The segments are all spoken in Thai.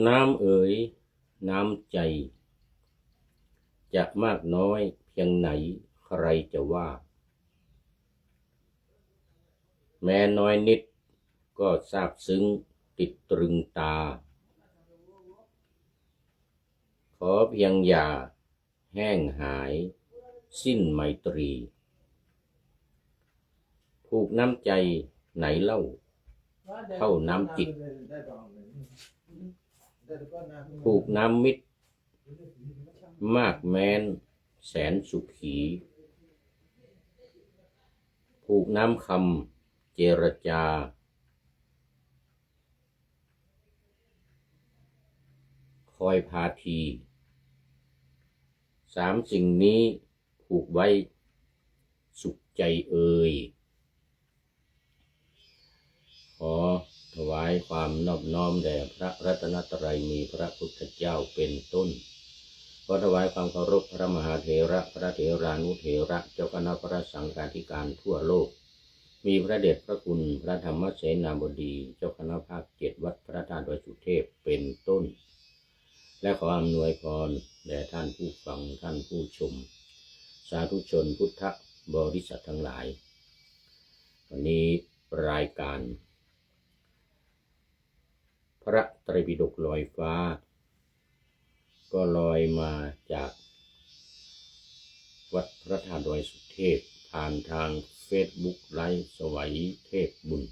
น้ำเอ๋ยน้ำใจจะมากน้อยเพียงไหนใครจะว่าแม้น้อยนิดก็ซาบซึ้งติดตรึงตาขอเพียงอย่าแห้งหายสิ้นไมตรีผูกน้ำใจไหนเล่าเท่าน้ำจิตผูกน้ำมิตรมากแม้นแสนสุขีผูกน้ำคำเจรจาคอยพาทีสามสิ่งนี้ผูกไว้สุขใจเอ่ยขอถวายความนอบน้อมแด่พระรัตนตรัยมีพระพุทธเจ้าเป็นต้นขอถวายความเคารพพระมหาเถระพระเถรานุเถระเจ้าคณะพระสังฆาธิการทั่วโลกมีพระเดชพระคุณพระธรรมเสนาบดีเจ้าคณะภาค7วัดพระธาตุดอยสุเทพเป็นต้นและขออำนวยพรแด่ท่านผู้ฟังท่านผู้ชมสาธุชนพุทธบริษัททั้งหลายวันนี้รายการพระไตรปิฎกลอยฟ้าก็ลอยมาจากวัดพระธาตุดอยสุเทพผ่านทางเฟซบุ๊กไลฟ์สวัยเทพบุญ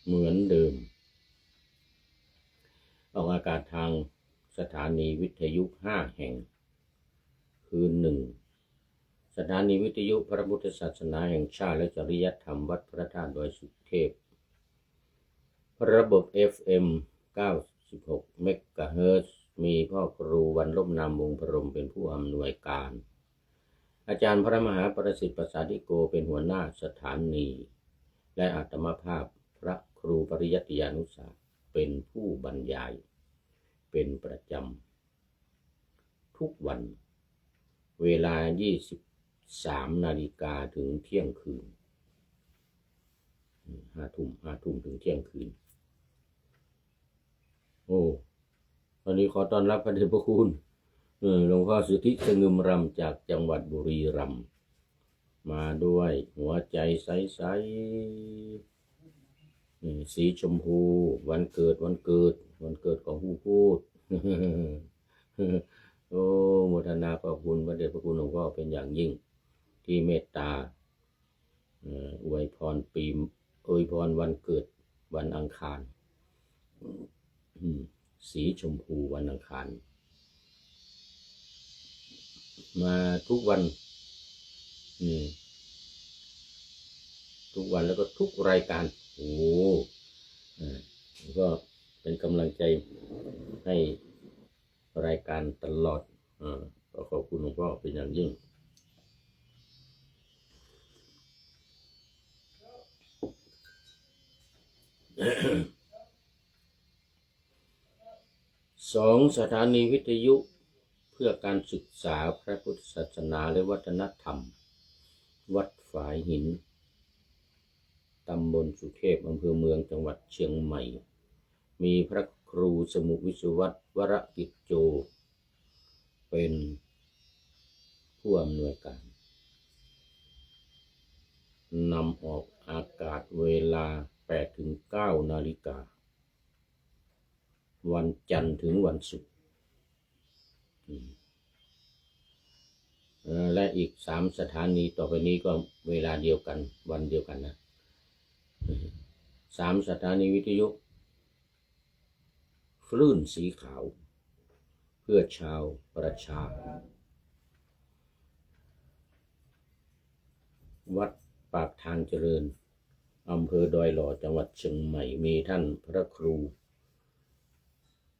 เหมือนเดิมออกอากาศทางสถานีวิทยุ5แห่งคือ1สถานีวิทยุพระพุทธศาสนาแห่งชาติและจริยธรรมวัดพระธาตุดอยสุเทพระบบ FM 96 เมกะเฮิรตซ์มีพ่อครูวันลบนามวงศ์พรหมเป็นผู้อำนวยการอาจารย์พระมหาประสิทธิ์ประสาธิโกเป็นหัวหน้าสถานีและอาตมาภาพพระครูปริยัติยานุสาสน์เป็นผู้บรรยายเป็นประจำทุกวันเวลา 23 นาฬิกาถึงเที่ยงคืน5 ทุ่มถึงเที่ยงคืนวันนี้ขอต้อนรับพระเดชพระคุณหลวงพ่อสุทธิสงึมรำจากจังหวัดบุรีรัมย์มาด้วยหัวใจใสๆสีชมพูวันเกิดของผู้พูดโมทนาขอบคุณพระเดชพระคุณหลวงพ่อเป็นอย่างยิ่งที่เมตตาอวยพรวันเกิดวันอังคารสีชมพูวันอังคารมาทุกวันแล้วก็ทุกรายการก็เป็นกำลังใจให้รายการตลอดก็ขอบคุณหลวงพ่อเป็นอย่างยิ่ง2 สถานีวิทยุเพื่อการศึกษาพระพุทธศาสนาและวัฒนธรรมวัดฝายหินตำบลสุเทพอำเภอเมืองจังหวัดเชียงใหม่มีพระครูสมุวิสุวัตรวรกิจโจเป็นผู้อำนวยการนำออกอากาศเวลา 8-9 นาฬิกาวันจันทร์ถึงวันศุกร์และอีก3 สถานีต่อไปนี้ก็เวลาเดียวกันวันเดียวกันนะ3 สถานีวิทยุคลื่นสีขาวเพื่อชาวประชาวัดปากทางเจริญอำเภอดอยหล่อจังหวัดเชียงใหม่มีท่านพระครู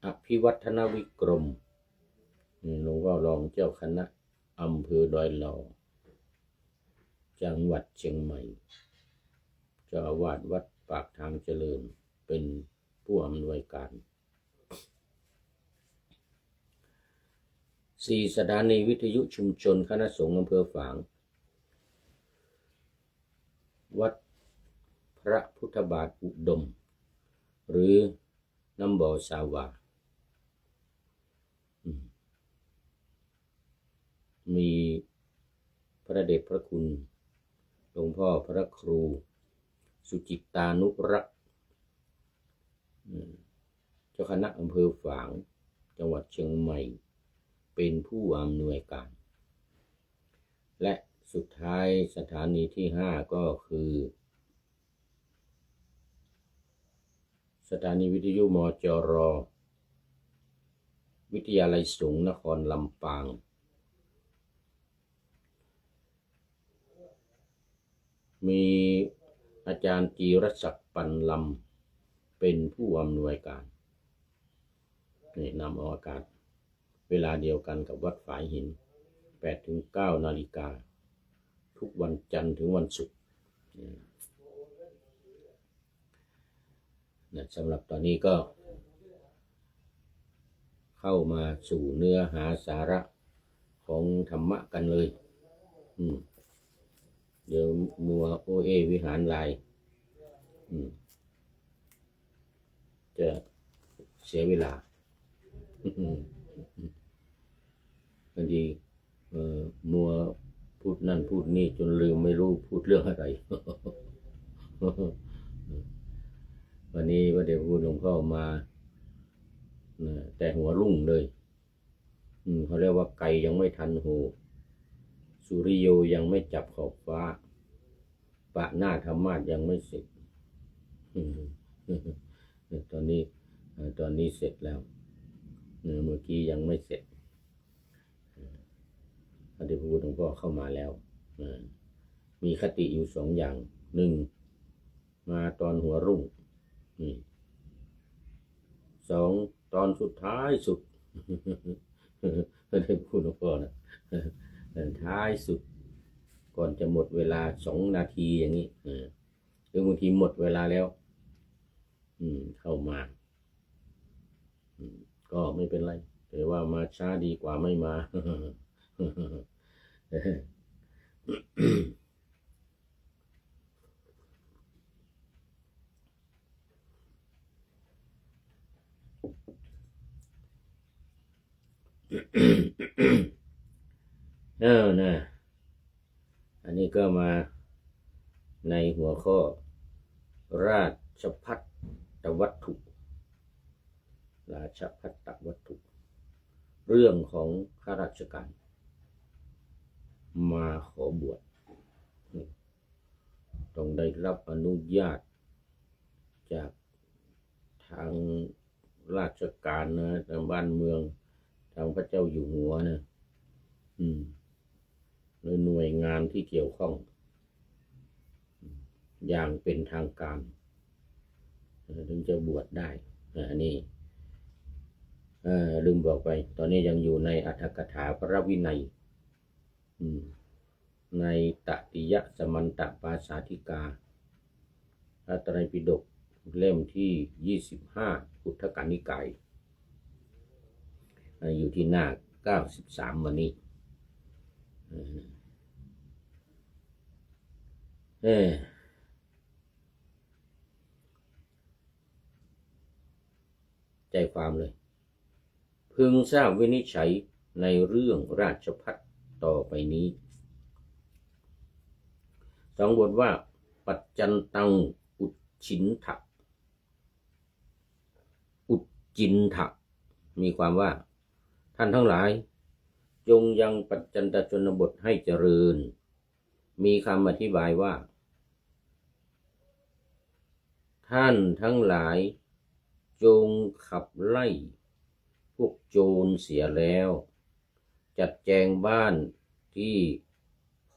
อภิวัฒนวิกรมหลวงพ่อรองเจ้าคณะอำเภอดอยหล่อจังหวัดเชียงใหม่เจ้าอาวาสวัดปากทางเจริญเป็นผู้อำนวยการ4 สถานีวิทยุชุมชนคณะสงฆ์อำเภอฝางวัดพระพุทธบาทอุดมหรือน้ำบ่อสาวา มีพระเดชพระคุณหลวงพ่อพระครูสุจิตตานุรักษ์เจ้าคณะอำเภอฝางจังหวัดเชียงใหม่เป็นผู้อำนวยการและสุดท้ายสถานีที่5ก็คือสถานีวิทยุมจร.วิทยาลัยสงฆ์นครลำปางมีอาจารย์จีรศักดิ์ปันลำเป็นผู้อำนวยการนี่นำออกอากาศเวลาเดียวกันกับวัดฝายหิน 8-9 นาฬิกาทุกวันจันทร์ถึงวันศุกร์สำหรับตอนนี้ก็เข้ามาสู่เนื้อหาสาระของธรรมะกันเลยเดี๋ยวมัวโอเอวิหารลายจะเสียเวลาบางทีมัวพูดนั่นพูดนี่จนลืมไม่รู้พูดเรื่องอะไร วันนี้พระเดชพระคุณหลวงพ่อมาแต่หัวรุ่งเลยเขาเรียกว่าไก่ยังไม่ทันหูสุริโยยังไม่จับขอบฟ้าปะหน้าธรรมาสยังไม่เสร็จตอนนี้เสร็จแล้วเมื่อกี้ยังไม่เสร็จพระเดชพระคุณหลวงพ่อเข้ามาแล้วมีคติอยู่2 อย่าง1มาตอนหัวรุ่ง2ตอนสุดท้ายสุดพระเดชพระคุณหลวงพ่อนะท้ายสุดก่อนจะหมดเวลา2 นาทีอย่างนี้หรือบางทีหมดเวลาแล้วเข้ามาก็ไม่เป็นไรแต่ว่ามาช้าดีกว่าไม่มา นะอันนี้ก็มาในหัวข้อราชภัฏวัตถุราชภัฏวัตถุเรื่องของข้าราชการมาขอบวชต้องได้รับอนุญาตจากทางราชการนะทางบ้านเมืองทางพระเจ้าอยู่หัวนะหน่วยงานที่เกี่ยวข้องอย่างเป็นทางการถึงจะบวชได้อันนี้ลืมบอกไปตอนนี้ยังอยู่ในอรรถกถาพระวินัยในตติยสมันตปาสาธิกาพระไตรปิฎกเล่มที่25พุทธกนิกายอยู่ที่หน้า93วันนี้ใจความเลยพึงทราบวินิจฉัยในเรื่องราชภัฏต่อไปนี้2 บทว่าปัจจันตังอุจฉินทะอุจจินทะมีความว่าท่านทั้งหลายจงยังปัจจันตชนบทให้เจริญมีคำอธิบายว่าท่านทั้งหลายจงขับไล่พวกโจรเสียแล้วจัดแจงบ้านที่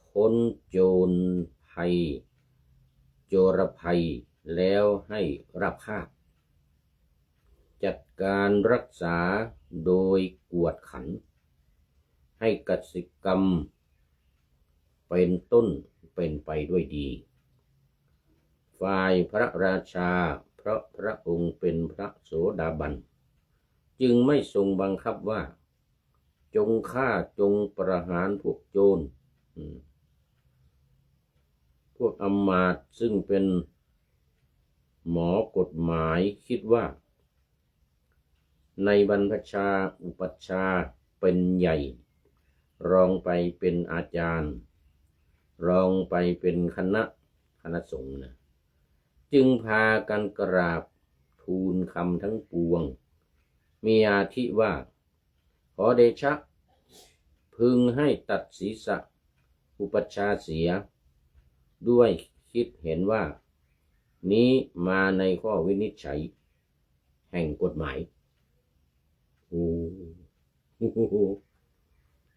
พ้นโจรภัยโจรภัยแล้วให้ราบคาบจัดการรักษาโดยกวดขันให้กสิกรรมเป็นต้นเป็นไปด้วยดีฝ่ายพระราชาเพราะพระองค์เป็นพระโสดาบันจึงไม่ทรงบังคับว่าจงฆ่าจงประหารพวกโจรพวกอำมาตย์ซึ่งเป็นหมอกฎหมายคิดว่าในบรรพชาอุปัชฌาย์เป็นใหญ่ รองไปเป็นอาจารย์รองไปเป็นคณะสงฆ์นะจึงพากันกราบทูลคำทั้งปวงมีอาทิว่าขอเดชะพึงให้ตัดศีรษะอุปัชฌาย์เสียด้วยคิดเห็นว่านี้มาในข้อวินิจฉัยแห่งกฎหมายโอ้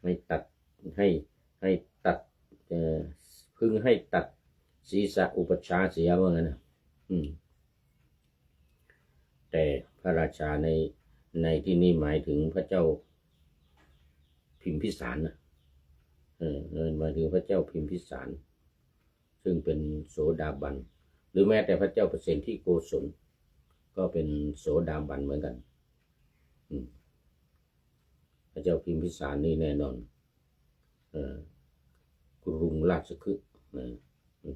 ให้ตัดให้ตัดพึงให้ตัดศีรษะอุปัชฌาย์เสียว่างั้นนะแต่พระราชาในที่นี้หมายถึงพระเจ้าพิมพิสารนะหมายถึงพระเจ้าพิมพิสารซึ่งเป็นโสดาบันหรือแม้แต่พระเจ้าเปรตที่โกศลก็เป็นโสดาบันเหมือนกันพระเจ้าพิมพิสารนี่แน่นอนกรุงราชคฤห์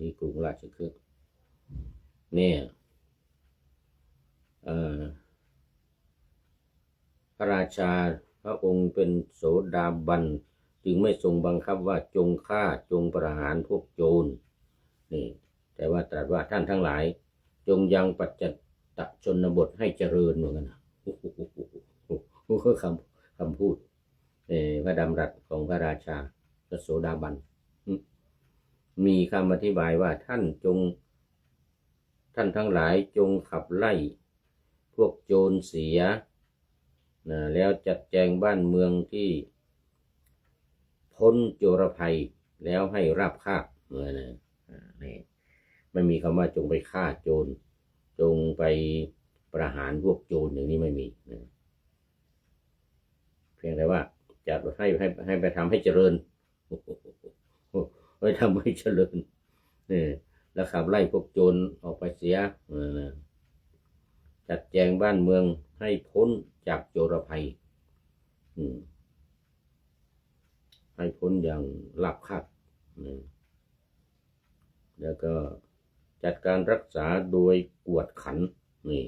ที่กรุงราชคฤห์เนี่ยพระราชาพระองค์เป็นโสดาบันจึงไม่ทรงบังคับว่าจงฆ่าจงประหารพวกโจรนี่แต่ว่าตรัสว่าท่านทั้งหลายจงยังปัจจตชนบทให้เจริญเหมือนกันนะคำพูดพระดำรัสของพระราชาพระโสดาบันมีคำอธิบายว่าท่านทั้งหลายจงขับไล่พวกโจรเสียแล้วจัดแจงบ้านเมืองที่พ้นโจรภัยแล้วให้ราบคาบนี่ไม่มีคำว่าจงไปฆ่าโจรจงไปประหารพวกโจรอย่างนี้ไม่มีเพียงแต่ว่าจะให้ไปทำให้เจริญไปทำให้เจริญแล้วขับไล่พวกโจรออกไปเสียจัดแจงบ้านเมืองให้พ้นจากโจรภัยให้พ้นอย่างราบคาบแล้วก็จัดการรักษาโดยกวดขันนี่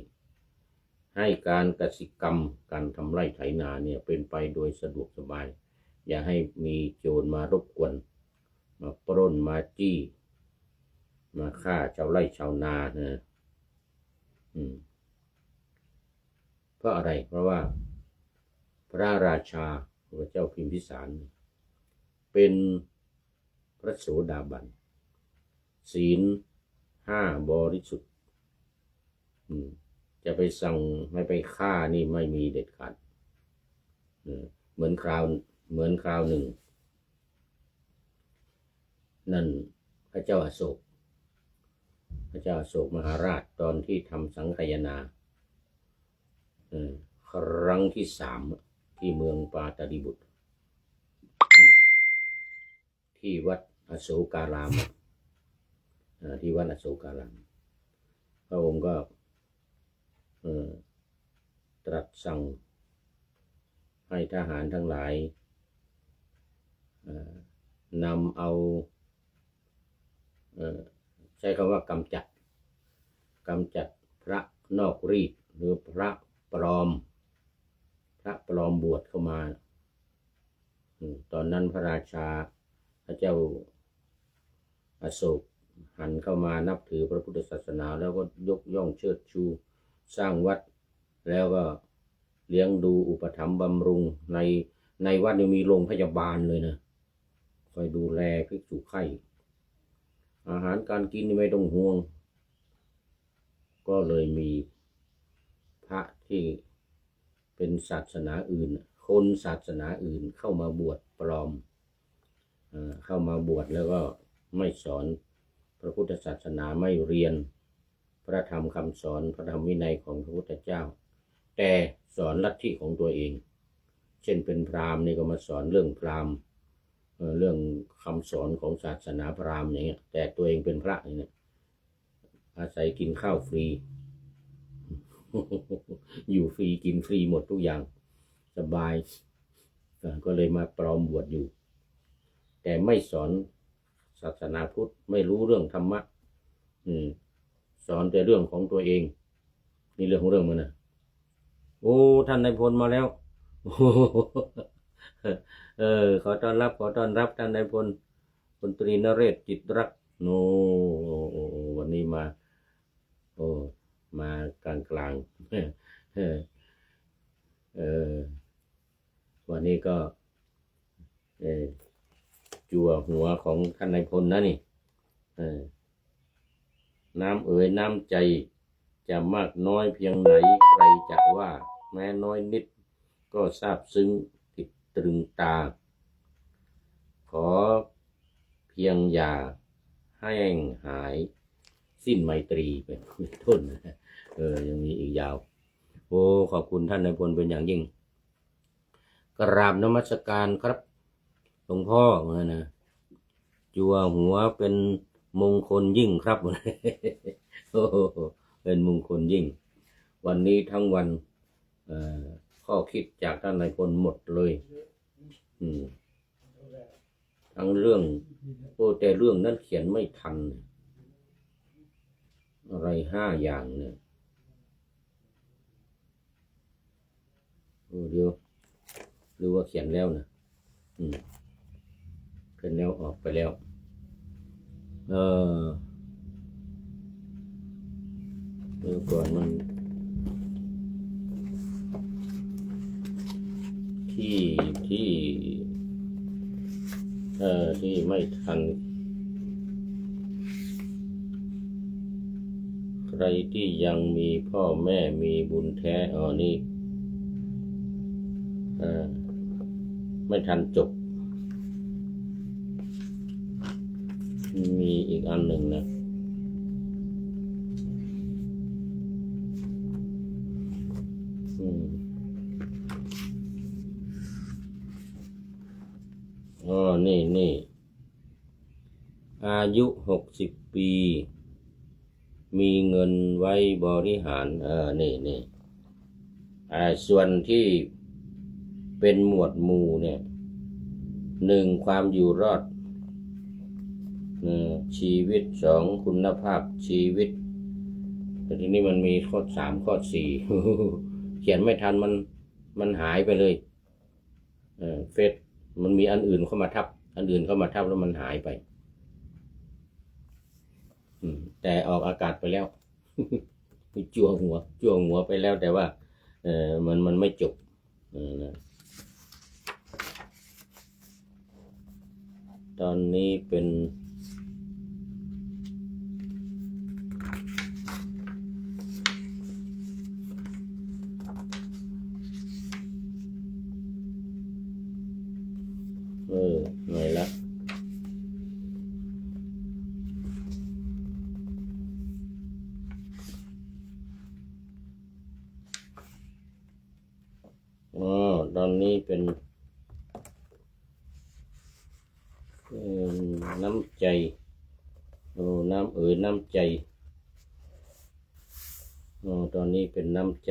ให้การกสิกรรมการทำไร่ไถนาเนี่ยเป็นไปโดยสะดวกสบายอย่าให้มีโจรมารบกวนมาปล้นมาจี้มาฆ่าชาวไร่ชาวนานะเพราะอะไรเพราะว่าพระราชาพระเจ้าพิมพิสารเป็นพระโสดาบันศีล5บริสุทธิ์จะไปสั่งไม่ไปฆ่านี่ไม่มีเด็ดขาดเหมือนคราวหนึ่งนั่นพระเจ้าอโศกมหาราชตอนที่ทำสังฆายนาครั้งที่3ที่เมืองปาตาลีบุตรที่วัดอโศการามที่วัดอโศการามพระองค์ก็ตรัสสั่งให้ทหารทั้งหลายนำเอาใช้คำว่ากำจัดพระนอกรีดหรือพระปลอมบวชเข้ามาตอนนั้นพระราชาพระเจ้าอโศกหันเข้ามานับถือพระพุทธศาสนาแล้วก็ยกย่องเชิดชูสร้างวัดแล้วก็เลี้ยงดูอุปถัมภ์บำรุงในวัดนี่มีโรงพยาบาลเลยนะคอยดูแลภิกษุไข้อาหารการกินนี่ไม่ต้องห่วงก็เลยมีพระที่เป็นศาสนาอื่นคนศาสนาอื่นเข้ามาบวชปลอมเข้ามาบวชแล้วก็ไม่สอนพระพุทธศาสนาไม่เรียนพระธรรมคำสอนพระธรรมวินัยของพระพุทธเจ้าแต่สอนลัทธิของตัวเองเช่นเป็นพราหมณ์นี่ก็มาสอนเรื่องพราหมณ์เรื่องคำสอนของศาสนาพราหมณ์อย่างเงี้ยแต่ตัวเองเป็นพระอย่างเงี้ยอาศัยกินข้าวฟรี อยู่ฟรีกินฟรีหมดทุกอย่างสบายก็เลยมาปลอมบวชอยู่แต่ไม่สอนศาสนาพุทธไม่รู้เรื่องธรรมะสอนแต่เรื่องของตัวเองนี่เรื่องของเรื่องมันนะโอ้ท่านนายพลมาแล้ว ขอต้อนรับท่านนายพลพลตรีนเรศจิตรักโนวันนี้มาโอ้มากลางวันนี้ก็จั่วหัวของท่านนายพลนะนี่น้ำน้ำใจจะมากน้อยเพียงไหนใครจะว่าแม้น้อยนิดก็ซาบซึ้งติดตรึงตาขอเพียงอย่าให้หายสิ้นไมตรีเป็นต้นยังมีอีกยาวโอ้ขอบคุณท่านนายพลเป็นอย่างยิ่งกราบนมัสการครับหลวงพ่อนะจั่วหัวเป็นมงคลยิ่งครับโอ้เป็นมงคลยิ่งวันนี้ทั้งวันข้อคิดจากท่านนายพลหมดเลยทั้งเรื่องแต่เรื่องนั้นเขียนไม่ทันอะไร5 อย่างเนี่ยเดี๋ยวหรือว่าเขียนแล้วนะเขียนแล้วออกไปแล้วเดี๋ยวก่อนมันที่ไม่ทันใครที่ยังมีพ่อแม่มีบุญแท้นี่ไม่ทันจบมีอีกอันหนึ่งนะนี่อายุ60 ปีมีเงินไว้บริหารนี่ส่วนที่เป็นหมวดหมู่เนี่ย1ความอยู่รอดชีวิต2คุณภาพชีวิตแต่ทีนี้มันมีข้อ3ข้อ4 เขียนไม่ทันมันหายไปเลยเฟซมันมีอันอื่นเข้ามาทับแล้วมันหายไปแต่ออกอากาศไปแล้ว จั่วหัวไปแล้วแต่ว่ามันไม่จบนะตอนนี้เป็นหน่อยละตอนนี้เป็นน้ำใจน้ำใจตอนนี้เป็นน้ำใจ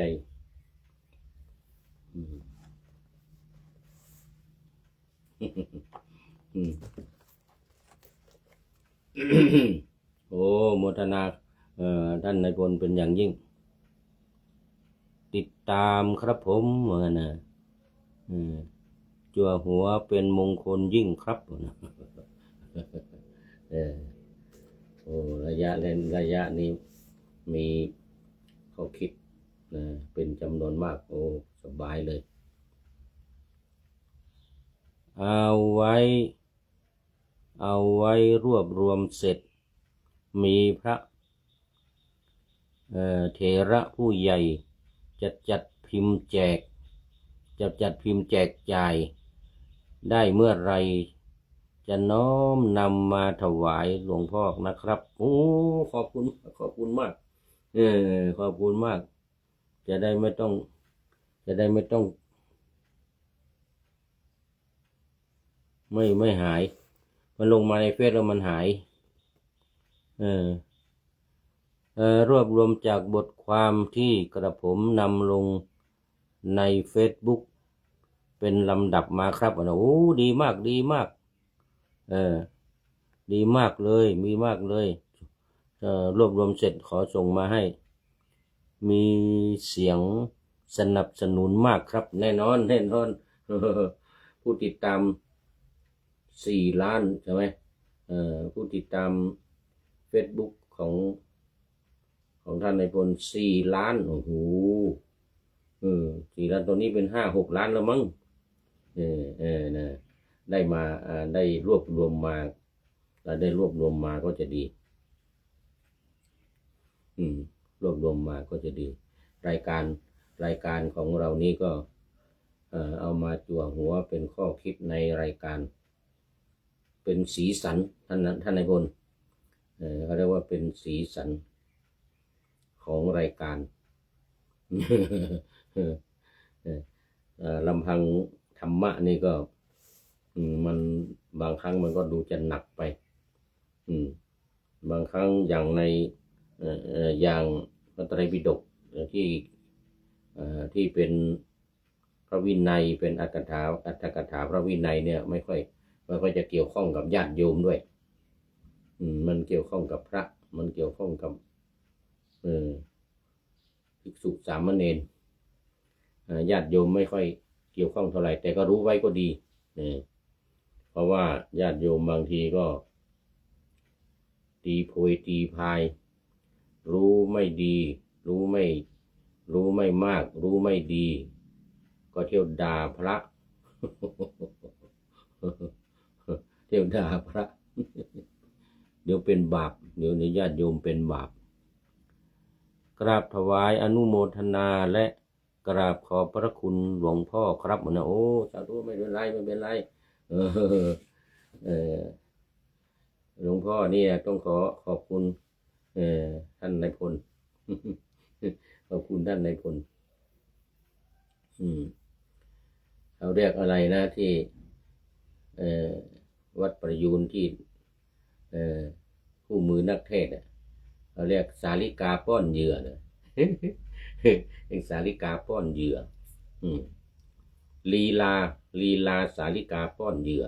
โมทนาท่านนายพลเป็นอย่างยิ่งติดตามครับผมนะจั่วหัวเป็นมงคลยิ่งครับระยะนี้มีข้อคิดเป็นจำนวนมากสบายเลยเอาไว้รวบรวมเสร็จมีพระเถระผู้ใหญ่จัดพิมพ์แจกจ่ายได้เมื่อไรจะน้อมนำมาถวายหลวงพ่อนะครับขอบคุณมากขอบคุณมากจะได้ไม่ต้องไม่หายมันลงมาในเฟซแล้วมันหายรวบรวมจากบทความที่กระผมนำลงใน Facebook เป็นลำดับมาครับดีมากดีมากเลยมีมากเลยรวบรวมเสร็จขอส่งมาให้มีเสียงสนับสนุนมากครับแน่นอน ผู้ ผู้ติดตาม4 ล้านใช่ไหมผู้ติดตาม Facebook ของท่านนายพล4 ล้านโอ้โห4 ล้านตอนนี้เป็น5-6 ล้านแล้วมั้งนะได้มาได้รวบรวมมาก็จะดีรวบรวมมาก็จะดี รายการของเรานี้ก็เอามาจั่วหัวเป็นข้อคิดในรายการเป็นสีสันท่านนายพลเขาเรียกว่าเป็นสีสันของรายการ ลำพังธรรมะนี่ก็มันบางครั้งมันก็ดูจะหนักไปบางครั้งอย่างในอย่างพระไตรปิฎกที่เป็นพระวินัยเป็นอัตถกถาพระวินัยเนี่ยไม่ค่อยจะเกี่ยวข้องกับญาติโยมด้วยมันเกี่ยวข้องกับพระมันเกี่ยวข้องกับภิกษุสามเณรญาติโยมไม่ค่อยเกี่ยวข้องเท่าไหร่แต่ก็รู้ไว้ก็ดีเพราะว่าญาติโยมบางทีก็ตีโพยตีพายรู้ไม่ดีรู้ไม่มากรู้ไม่ดีก็เที่ยวด่าพระ เที่ยวด่าพระ เดี๋ยวเป็นบาปเดี๋ยวญาติโยมเป็นบาปกราบถวายอนุโมทนาและกราบขอบพระคุณหลวงพ่อครับนะโอ้สาธุไม่เป็นไรหลวงพ่อนี่ต้องขอบคุณท่านนายพล ขอบคุณท่านนายพลเขาเรียกอะไรนะที่วัดประยูนที่คู่มือนักเทศเขาเรียกสาลิกาป้อนเหยื่อนะ เป็นสาลิกาป้อนเหยื่อลีลาสาลิกาป้อนเหยื่อ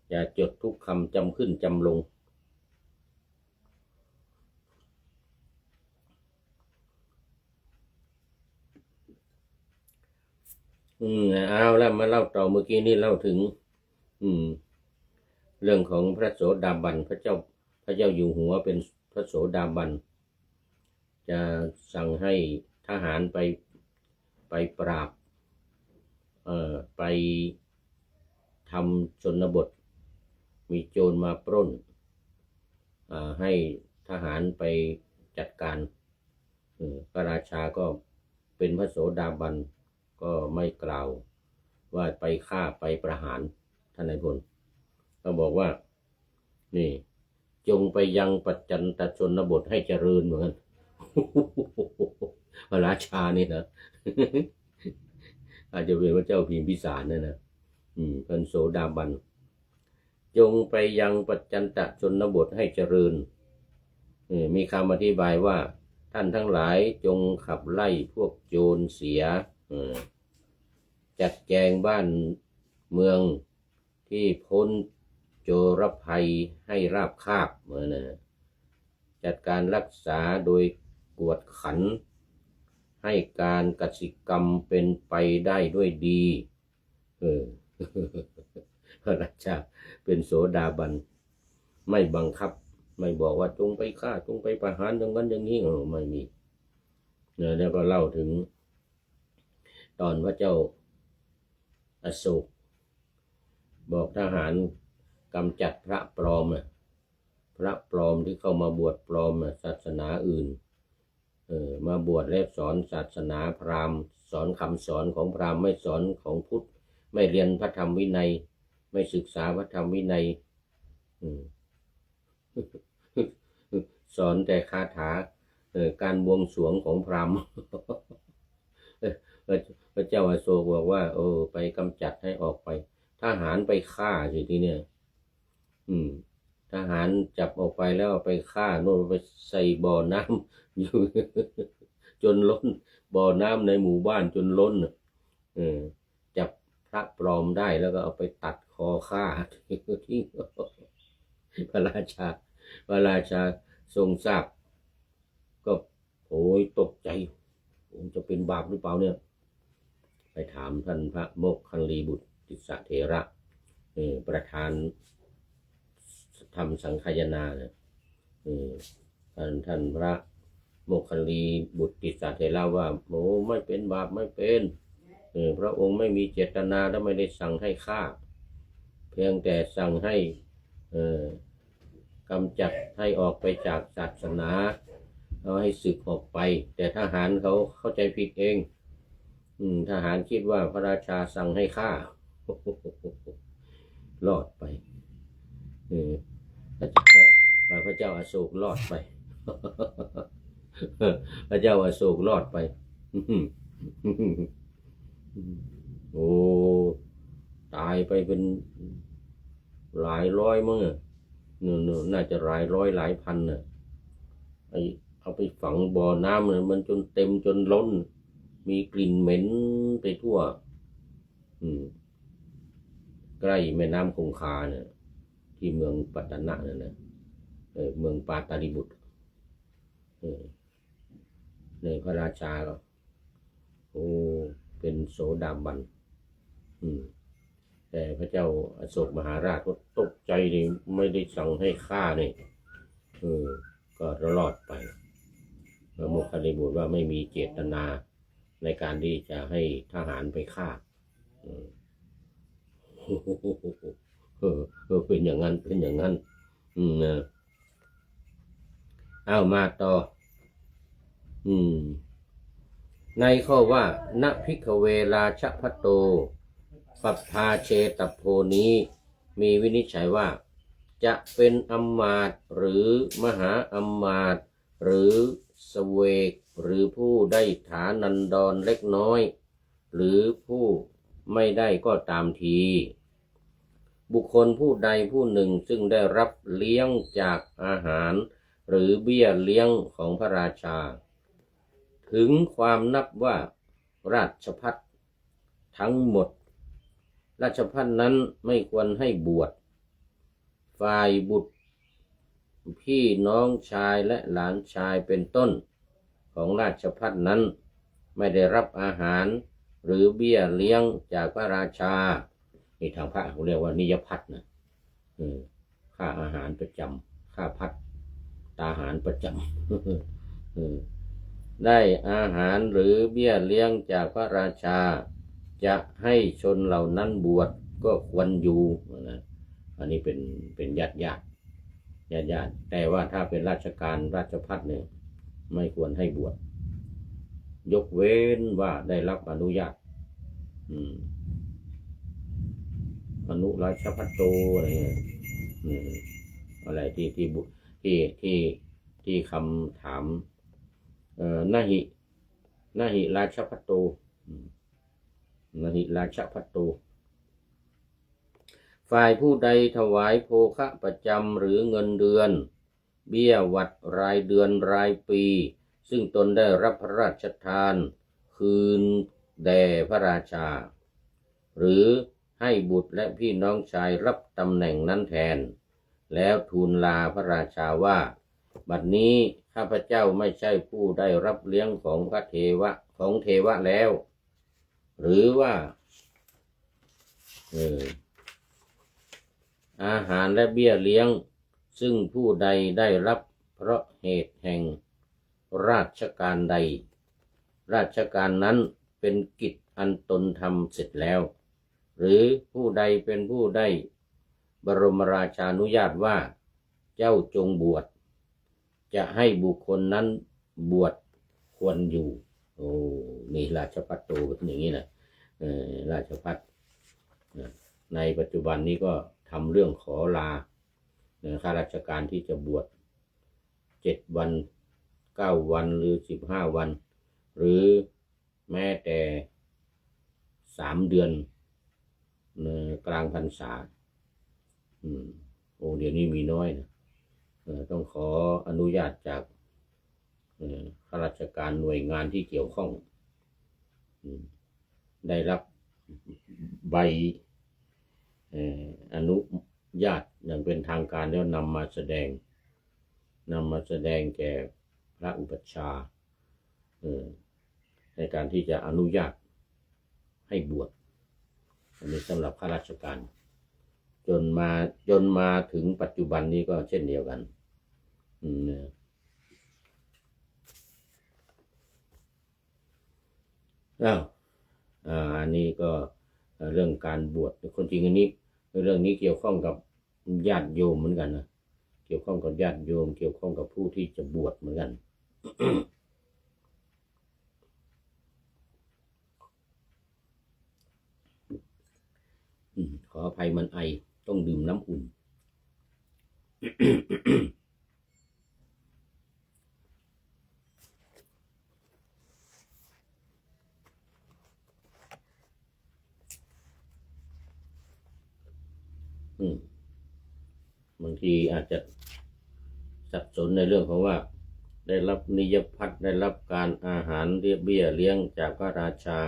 อย่าจดทุกคำจำขึ้นจำลงเอาแล้วมาเล่าต่อเมื่อกี้นี่เล่าถึงเรื่องของพระโสดาบันพระเจ้าอยู่หัวเป็นพระโสดาบันจะสั่งให้ทหารไปปราบไปทำชนบทมีโจรมาปล้นให้ทหารไปจัดการพระราชาก็เป็นพระโสดาบันก็ไม่กล่าวว่าไปฆ่าไปประหารท่านนายพลก็บอกว่านี่จงไปยังปัจจันตชนบทให้เจริญเหมือนกัน พระราชานี่นะ อาจจะเป็นพระเจ้าพิมพิสารนั่นนะเป็นโสดาบันจงไปยังปัจจันตชนบทให้เจริญมีคำอธิบายว่าท่านทั้งหลายจงขับไล่พวกโจรเสียจัดแจงบ้านเมืองที่พ้นโจรภัยให้ราบคาบจัดการรักษาโดยกวดขันให้การกสิกรรมเป็นไปได้ด้วยดีพระราชาเป็นโสดาบันไม่บังคับไม่บอกว่าจงไปฆ่าจงไปประหารอย่างนั้นอย่างนี้ไม่มีแล้วก็เล่าถึงตอนพระเจ้าอโศกบอกทหารกำจัดพระปลอมที่เข้ามาบวชปลอมศาสนาอื่นมาบวชและสอนศาสนาพราหมณ์สอนคำสอนของพราหมณ์ไม่สอนของพุทธไม่เรียนพระธรรมวินัยไม่ศึกษาพระธรรมวินัยสอนแต่คาถาการบวงสรวงของพราหมณ์ พระเจ้าอโศกบอกว่าไปกำจัดให้ออกไปทหารไปฆ่าสิทีเนี่ยทหารจับออกไปแล้วไปฆ่าโน่นไปใส่บ่อน้ำ อยู่ จนล้นบ่อน้ำในหมู่บ้านจนล้นจับพระปลอมได้แล้วก็เอาไปตัดคอฆ่าที่พระราชาทรงทราบก็โอยตกใจจะเป็นบาปหรือเปล่าเนี่ย ไปถามท่านพระโมคคัลลีบุตติสเถระประธานธรรมสังคายนาเนี่ยท่านพระโมคคัลลีบุตติสเถระว่าโอ้ไม่เป็นบาปไม่เป็นพระองค์ไม่มีเจตนาและไม่ได้สั่งให้ฆ่าเพียงแต่สั่งให้กำจัดให้ออกไปจากศาสนาเอาให้สึกออกไปแต่ทหารเขาเข้าใจผิดเองทหารคิดว่าพระราชาสั่งให้ฆ่ารอดไปพระเจ้าอโศกรอดไปพระเจ้าอโศกรอดไปโอ้ตายไปเป็นหลายร้อยมั้งน่าจะหลายร้อยหลายพันน่ะเอาไปฝังบ่อน้ำเนี่ยมันจนเต็มจนล้นมีกลิ่นเหม็นไปทั่วใกล้แม่น้ำคงคาเนี่ยที่เมืองปัตตนะเนี่ยนะเมืองปาตาลิบุตรในพระราชาก็โอ้เป็นโสดาบันแต่พระเจ้าอโศกมหาราชก็ตกใจเลยไม่ได้สั่งให้ฆ่าเนี่ยก็รอดไปพระโมคคัลลีบุตรว่าไม่มีเจตนาในการที่จะให้ทหารไปฆ่าเป็นอย่างนั้นเป็นอย่างนั้นเอามาต่อในข้อว่าณภิกขเวราชพัตโตปัปภาเชตโพนี้มีวินิจฉัยว่าจะเป็นอำมาตย์หรือมหาอำมาตย์หรือเสวกหรือผู้ได้ฐานันดรเล็กน้อยหรือผู้ไม่ได้ก็ตามทีบุคคลผู้ใดผู้หนึ่งซึ่งได้รับเลี้ยงจากอาหารหรือเบี้ยเลี้ยงของพระราชาถึงความนับว่าราชภัฏทั้งหมดราชภัฏนั้นไม่ควรให้บวชฝ่ายบุตรพี่น้องชายและหลานชายเป็นต้นของราชภัฏนั้นไม่ได้รับอาหารหรือเบี้ยเลี้ยงจากพระราชาในทางพระเขาเรียกว่านิยภัฏนะค่าอาหารประจำค่าภัฏตาหารประจำได้อาหารหรือเบี้ยเลี้ยงจากพระราชาจะให้ชนเหล่านั้นบวชก็ควรอยู่นะอันนี้เป็นญาติแต่ว่าถ้าเป็นราชการราชภัฏเนี่ยไม่ควรให้บวชยกเว้นว่าได้รับอนุญาตอนุราชภัตโตอะไรเงี้ยอะไรที่คำถามนาหิราชภัตโตนาหิราชภัตโตฝ่ายผู้ใดถวายโภคะประจำหรือเงินเดือนเบี้ยหวัดรายเดือนรายปีซึ่งตนได้รับพระราชทานคืนแด่พระราชาหรือให้บุตรและพี่น้องชายรับตำแหน่งนั้นแทนแล้วทูลลาพระราชาว่าบัดนี้ข้าพเจ้าไม่ใช่ผู้ได้รับเลี้ยงของพระเทวะของเทวะแล้วหรือว่าอาหารและเบี้ยเลี้ยงซึ่งผู้ใดได้รับเพราะเหตุแห่งราชการใดราชการนั้นเป็นกิจอันตนทำเสร็จแล้วหรือผู้ใดเป็นผู้ได้บรมราชานุญาตว่าเจ้าจงบวชจะให้บุคคลนั้นบวชควรอยู่โอ้นี่ราชภัฏโตเป็นอย่างนี้แหละราชภัฏในปัจจุบันนี้ก็ทำเรื่องขอลาข้าราชการที่จะบวช7 วัน9 วันหรือ15 วันหรือแม้แต่3 เดือนกลางพรรษาโอ้เดี๋ยวนี้มีน้อยนะต้องขออนุญาตจากข้าราชการหน่วยงานที่เกี่ยวข้องได้รับใบอนุญาตอย่างเป็นทางการแล้วนำมาแสดงแก่พระอุปัชฌาย์ในการที่จะอนุญาต ให้บวชอันนี้สำหรับข้าราชการจนมาถึงปัจจุบันนี้ก็เช่นเดียวกันอันนี้ก็เรื่องการบวชคนจริงอันนี้เรื่องนี้เกี่ยวข้องกับญาติโยมเหมือนกันนะเกี่ยวข้องกับญาติโยมเกี่ยวข้องกับผู้ที่จะบวชเหมือนกัน ขออภัยมันไอต้องดื่มน้ำอุ่น บางทีอาจจะสับสนในเรื่องของว่าได้รับนิยพัฒน์ได้รับการอาหารเบี้ยเลี้ยงจากพระราชา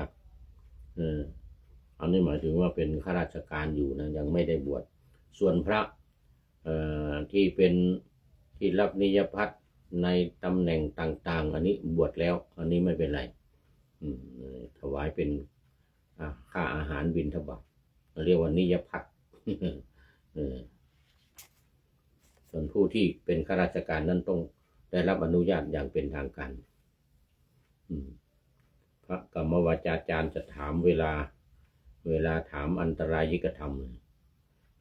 อันนี้หมายถึงว่าเป็นข้าราชการอยู่นะยังไม่ได้บวชส่วนพระที่เป็นที่รับนิยพัฒน์ในตำแหน่งต่างๆอันนี้บวชแล้วอันนี้ไม่เป็นไรถวายเป็นค่าอาหารบิณฑบาตเรียกว่านิยพัฒน์ส่วนผู้ที่เป็นข้าราชการนั้นต้องได้รับอนุญาตอย่างเป็นทางการพระกรรมวาจาจารย์จะถามเวลาถามอันตรายิกธรรม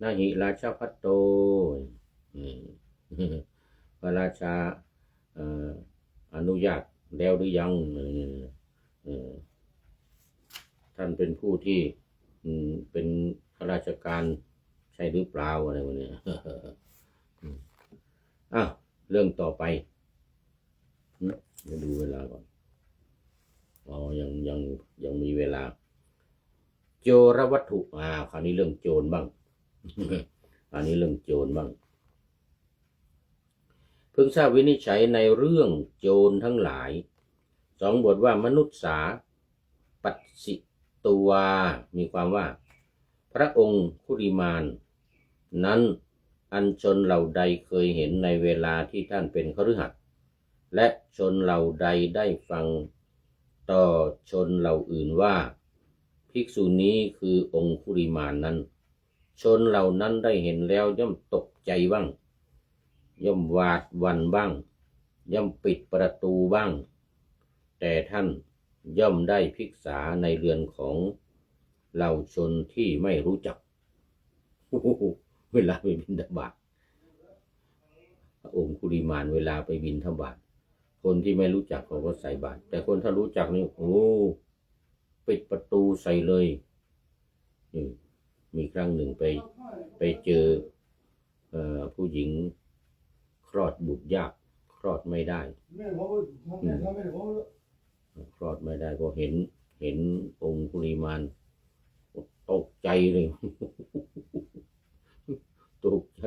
นาหิราชพัตโตพระราชาอนุญาตแล้วหรือยังท่านเป็นผู้ที่เป็นข้าราชการใช่หรือเปล่าอะไรวะเนี่ยเรื่องต่อไปมาดูเวลาก่อนยังมีเวลาโจรวัตถุคราวนี้เรื่องโจรบ้าง อันนี้เรื่องโจรบ้างเพิ่งทราบวินิจฉัยในเรื่องโจรทั้งหลาย2 บทว่ามนุษย์สาปัสสิตัวมีความว่าพระองค์คุริมานนั้นอันชนเหล่าใดเคยเห็นในเวลาที่ท่านเป็นคฤหัสถ์และชนเหล่าใดได้ฟังต่อชนเหล่าอื่นว่าภิกษุนี้คือองค์คุริมานนั้นชนเหล่านั้นได้เห็นแล้วย่อมตกใจบ้างย่อมหวาดหวั่นบ้างย่อมปิดประตูบ้างแต่ท่านย่อมได้ภิกษาในเรือนของเหล่าชนที่ไม่รู้จักเวลาไปบิณฑบาตพระองค์คุริมานเวลาไปบิณฑบาตคนที่ไม่รู้จักเขาก็ใส่บาตรแต่คนถ้ารู้จักนี่ปิดประตูใส่เลยมีครั้งหนึ่งไปเจอผู้หญิงคลอดบุตรยากคลอดไม่ได้คลอดไม่ได้ก็เห็นองค์คุริมานตกใจเลยตกใจ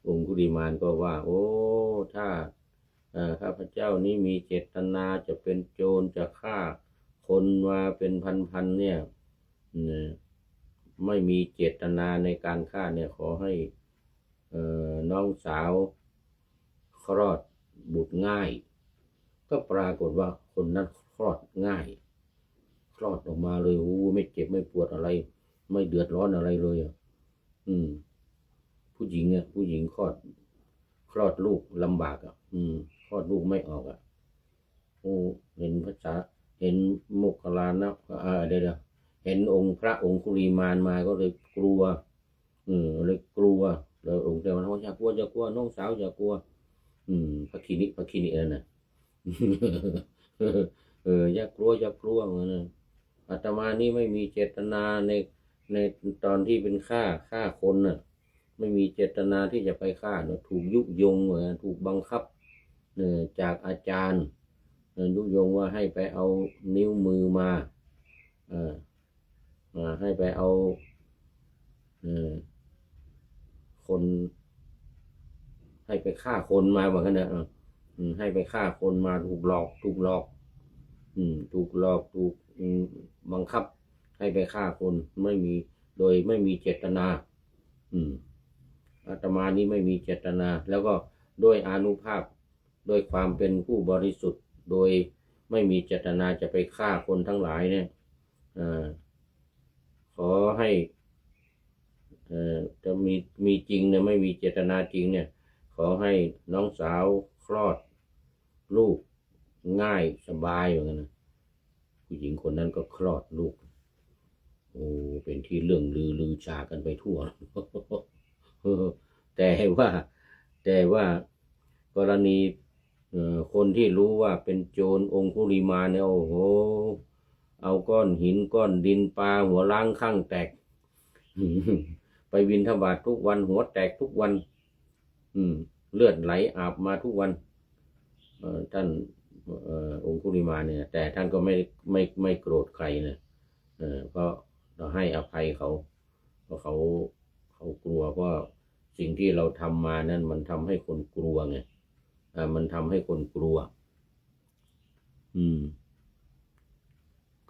องค์คุริมานก็ว่าโอ้ถ้าข้าพเจ้านี้มีเจตนาจะเป็นโจรจะฆ่าคนมาเป็นพันเนี่ยไม่มีเจตนาในการฆ่าเนี่ยขอให้น้องสาวคลอดบุตรง่ายก็ปรากฏว่าคนนั้นคลอดง่ายคลอดออกมาเลยไม่เจ็บไม่ปวดอะไรไม่เดือดร้อนอะไรเลยผู้หญิงคลอดลูกลำบากคลอดลูกไม่ออกเห็นเห็นโมคคัลลานะเดี๋ยวเห็นพระองค์คุริมานมาก็เลยกลัวแล้วองค์เจ้ามันอย่ากลัวน้องสาวอย่ากลัวพระคินินั่นน่ะอย่ากลัวนะอาตมานี่ไม่มีเจตนาในตอนที่เป็นฆ่าคนน่ะไม่มีเจตนาที่จะไปฆ่าถูกยุยงถูกบังคับจากอาจารย์ยุยงว่าให้ไปเอานิ้วมือมาให้ไปเอาคนให้ไปฆ่าคนมาเหมือนกันนะให้ไปฆ่าคนมาถูกหลอกถูกบังคับให้ไปฆ่าคนโดยไม่มีเจตนาอาตมานี้ไม่มีเจตนาแล้วก็ด้วยอานุภาพด้วยความเป็นผู้บริสุทธิ์โดยไม่มีเจตนาจะไปฆ่าคนทั้งหลายเนี่ย ขอให้จะมีจริงเนี่ยไม่มีเจตนาจริงเนี่ยขอให้น้องสาวคลอดลูกง่ายสบายอย่างนั้นนะผู้หญิงคนนั้นก็คลอดลูกโอ้เป็นที่เรื่องลือชากันไปทั่ว แต่ว่ากรณีคนที่รู้ว่าเป็นโจรองคุลิมานเนี่ยโอ้โหเอาก้อนหินก้อนดินปาหัวล้างข้างแตก ไปบิณฑบาตทุกวันหัวแตกทุกวันเลือดไหลอาบมาทุกวันท่านองคุลิมานเนี่ยแต่ท่านก็ไม่โกรธใครนะเพราะเราให้อภัยเขาเพราะเขากลัวเพราะสิ่งที่เราทำมานั้นมันทำให้คนกลัวไงมันทำให้คนกลัว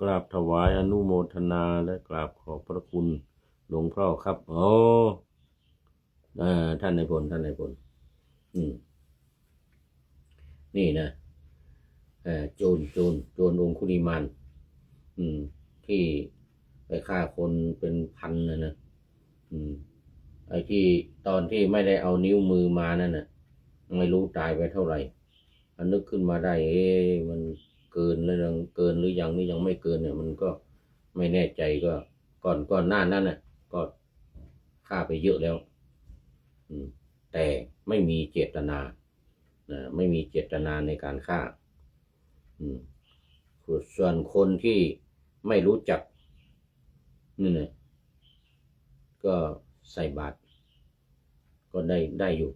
กราบถวายอนุโมทนาและกราบขอบพระคุณหลวงพ่อครับท่านนายพลนี่นะโจรองคุลิมานที่ไปฆ่าคนเป็นพันนะไอ้ที่ตอนที่ไม่ได้เอานิ้วมือมานั่นน่ะไม่รู้ตายไปเท่าไหร่นึกขึ้นมาได้มันเกินหรือยังนี่ยังไม่เกินเนี่ยมันก็ไม่แน่ใจก็ก่อนหน้านั้นน่ะก็ฆ่าไปเยอะแล้วแต่ไม่มีเจตนาไม่มีเจตนาในการฆ่าส่วนคนที่ไม่รู้จักนี่เนี่ยก็ใส่บาตรก็ได้อยู่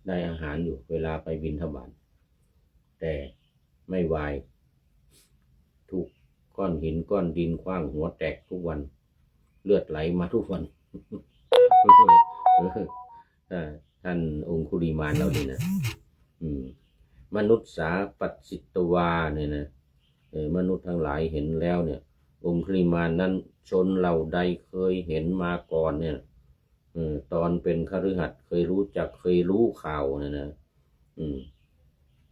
ได้อาหารอยู่เวลาไปบิณฑบาตแต่ไม่วายถูกก้อนหินก้อนดินขว้างหัวแตกทุกวันเลือดไหลมาทุกวัน ท่านองคุลิมานเราดีนะมนุษย์สาปัสสิตวาเนี่ยนะมนุษย์ทั้งหลายเห็นแล้วเนี่ยองคุลิมานนั้นชนเหล่าใดเคยเห็นมาก่อนเนี่ยตอนเป็นคฤหัสถ์เคยรู้จักเคยรู้ข่าวนะ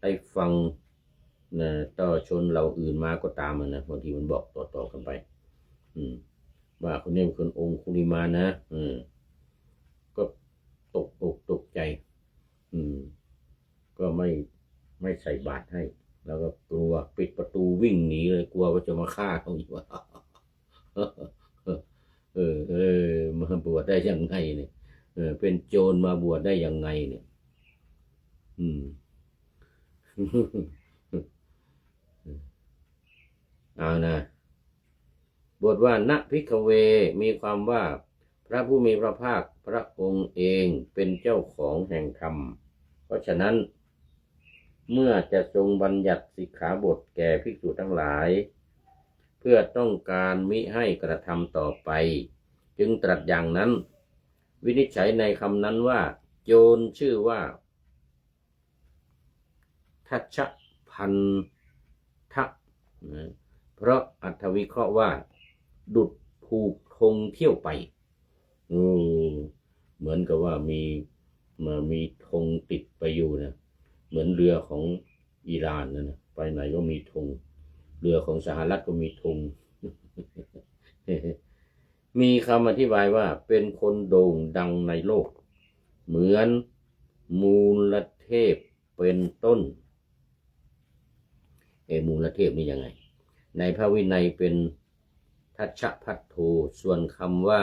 ได้ฟังนะต่อชนเหล่าอื่นมาก็ตามนะบางทีมันบอกต่อกันไปว่าคนนี้เป็นคนองคุลิมานนะก็ตกอกตกใจก็ไม่ใส่บาตรให้ แล้วก็กลัวปิดประตูวิ่งหนีเลยกลัวว่าจะมาฆ่าเขาอีกว่ามาบวชได้ยังไงเนี่ยเป็นโจรมาบวชได้ยังไงเนี่ยเอานะบทว่าณภิกขเวมีความว่าพระผู้มีพระภาคพระองค์เองเป็นเจ้าของแห่งธรรมเพราะฉะนั้นเมื่อจะทรงบัญญัติสิกขาบทแก่ภิกษุทั้งหลายเพื่อต้องการมิให้กระทำต่อไปจึงตรัสอย่างนั้นวินิจฉัยในคำนั้นว่าโจรชื่อว่าทัชพันทะเพราะอัตถวิเคราะห์ว่าดุจผูกธงเที่ยวไปเหมือนกับว่ามีธงติดไปอยู่นะเหมือนเรือของอิหร่านนะไปไหนก็มีธงเรือของสหรัฐก็มีธง มีคำอธิบายว่าเป็นคนโด่งดังในโลกเหมือนมูลเทพเป็นต้นมูลเทพนี่ยังไงในพระวินัยเป็นทัชพัทโธส่วนคำว่า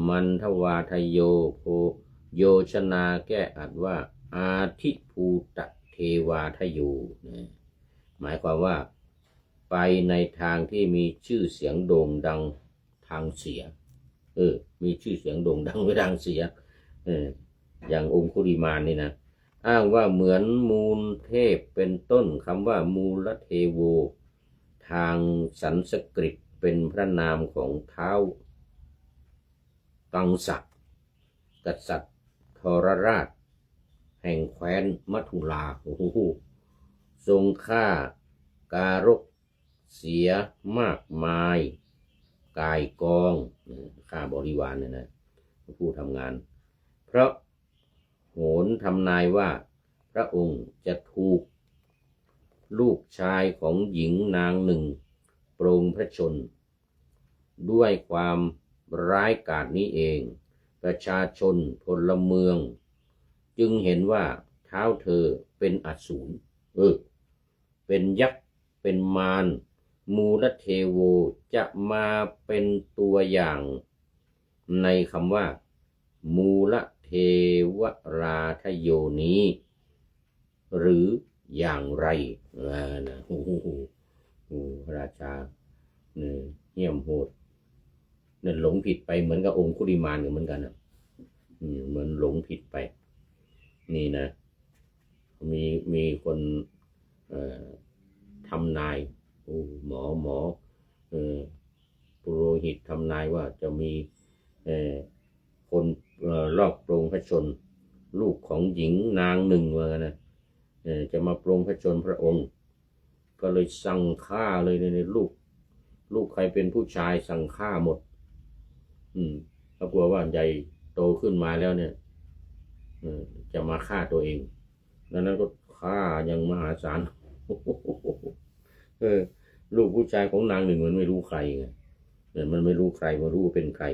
มันทวาทโยโพโยชนาแก้อัดว่าอาทิภูตะเทวาทโยหมายความว่าไปในทางที่มีชื่อเสียงโด่งดังทางเสียมีชื่อเสียงโด่งดังไปทางเสียอย่างองคุลิมานนี่นะอ้างว่าเหมือนมูลเทพเป็นต้นคำว่ามูลเทโวทางสันสกฤตเป็นพระนามของท้าวกังสะกษัตริย์ทรราชแห่งแคว้นมัทุราทรงฆ่าการกเสียมากมายกายกองฆ่าบริวารเนี่ยนะผู้ทำงานเพราะโหนทำนายว่าพระองค์จะถูกลูกชายของหญิงนางหนึ่ง ปรงพระชนด้วยความร้ายกาจนี้เองประชาชนพลเมืองจึงเห็นว่าเท้าเธอเป็นอสูรเป็นยักษ์เป็นมารมูลเทโวจะมาเป็นตัวอย่างในคำว่ามูลเทวราทโยนี้หรืออย่างไรนะพระราชาเหี้ยมโหดเนี่ยหลงผิดไปเหมือนกับองคุลิมานเหมือนกันนะเหมือนหลงผิดไปนี่นะมีคนทำนายหมอปุโรหิตทำนายว่าจะมีคนรอบปรงพระชนลูกของหญิงนางหนึ่งว่านะจะมาปรงพระชนพระองค์ก็เลยสั่งฆ่าเลยในลูกใครเป็นผู้ชายสั่งฆ่าหมดเขากลัวว่าใหญ่โตขึ้นมาแล้วเนี่ยจะมาฆ่าตัวเองดังนั้นก็ฆ่าอย่างมหาศาลลูกผู้ชายของนางหนึ่งมันไม่รู้ใครไงมันไม่รู้ใครมันรู้เป็นใคร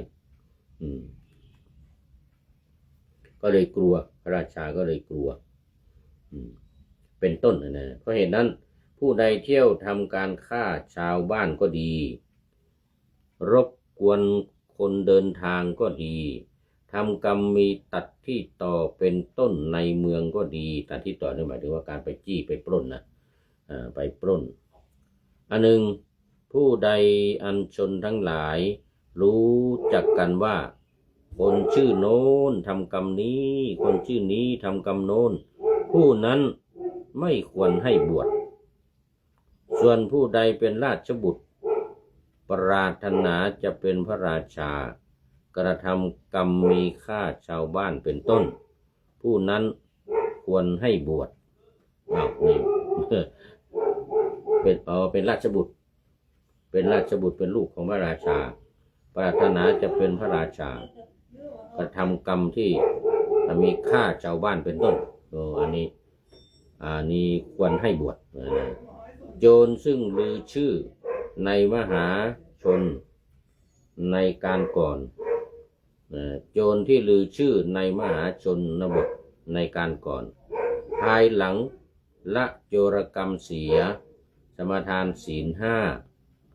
ก็เลยกลัวพระราชาก็เลยกลัวเป็นต้นนะเพราะเหตุนั้นผู้ใดเที่ยวทำการฆ่าชาวบ้านก็ดีรบกวนคนเดินทางก็ดีทำกรรมมีตัดที่ต่อเป็นต้นในเมืองก็ดีตัดที่ต่อนี่หมายถึงว่าการไปจี้ไปปล้นนะไปปล้นอันหนึ่งผู้ใดอันชนทั้งหลายรู้จักกันว่าคนชื่อโน้นทำกรรมนี้คนชื่อนี้ทำกรรมโน้นผู้นั้นไม่ควรให้บวชส่วนผู้ใดเป็นราชบุตรปรารถนาจะเป็นพระราชากระทำกรรมมีฆ่าชาวบ้านเป็นต้นผู้นั้นควรให้บวชนี่เป็นราชบุตรเป็นลูกของพระราชาปรารถนาจะเป็นพระราชากระทำกรรมที่มีฆ่าชาวบ้านเป็นต้นอันนี้ควรให้บวชโจรซึ่งลือชื่อในมหาชนในการก่อนโจรที่ลือชื่อในมหาชนบทในการก่อนภายหลังละโจรกรรมเสียสมาทานศีล